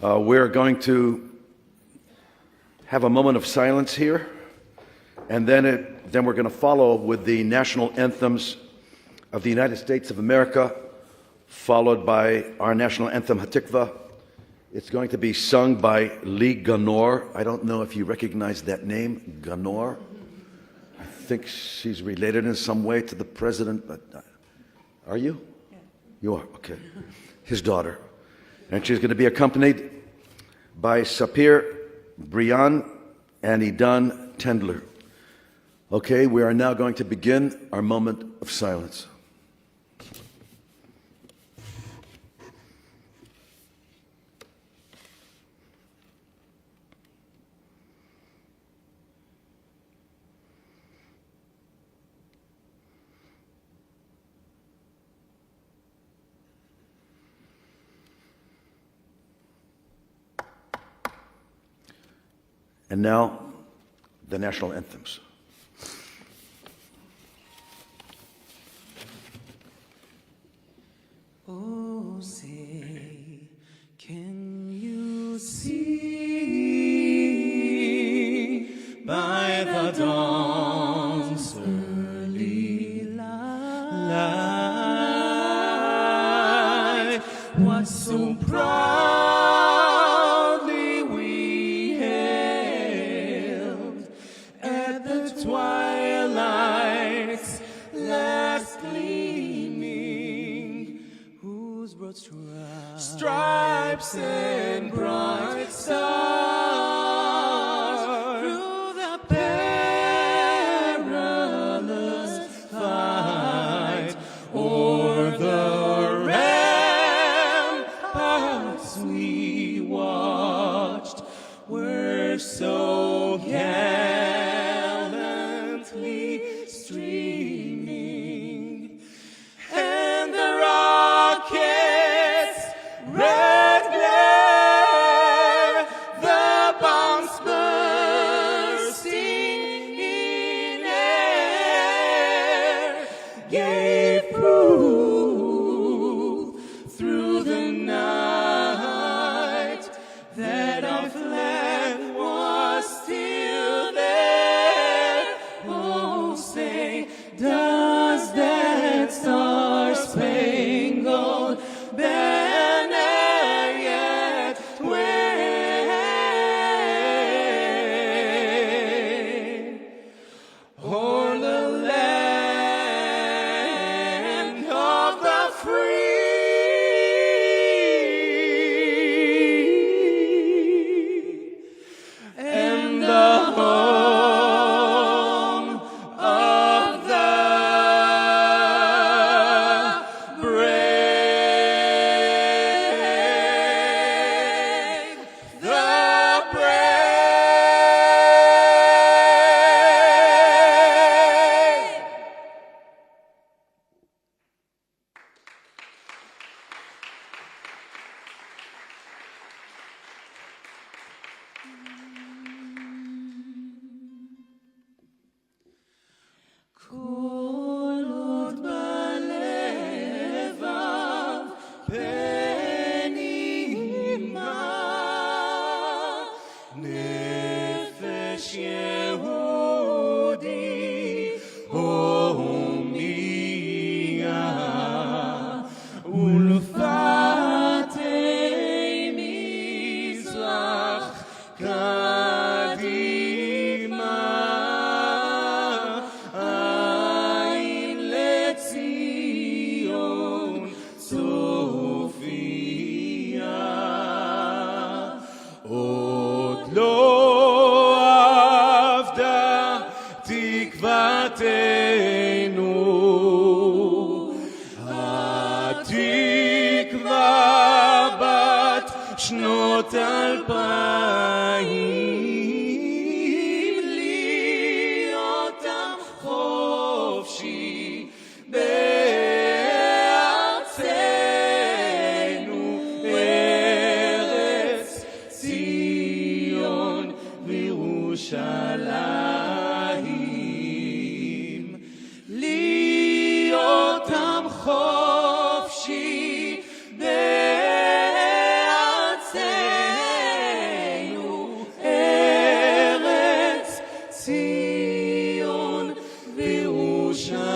We're going to have a moment of silence here, and then we're going to follow with the national anthems of the United States of America, followed by our national anthem, Hatikva. It's going to be sung by Lee Ganor. I don't know if you recognize that name, Ganor. I think she's related in some way to the president. But are you? Yeah. You are, okay. His daughter. And she's going to be accompanied by Sapir Brian and Idan Tendler. Okay, we are now going to begin our moment of silence. And now, the national anthems. Oh, say, can you see by the dawn's early light what so proudly we hailed at the twilight's last gleaming, whose broad stripes and bright stars through the perilous fight o'er the ramparts we watched were so gallantly streaming, and the rockets' red glare, the bombs bursting in air, gave proof through the night that our flag was still there. Oh, say, does that star-spangled banner yet wave o'er the land of the free and the home of the brave, the brave. כל עוד בלבב פנימה נפש יהודי הומייה ולפתי מזרח קדימה עין לציון צופיה עוד לא אבדה תקוותנו התקווה בת שנות 2000 להיות עם חופשי בארצנו ארץ ציון וירושלים להיות עם חופשי בארצנו ירושלים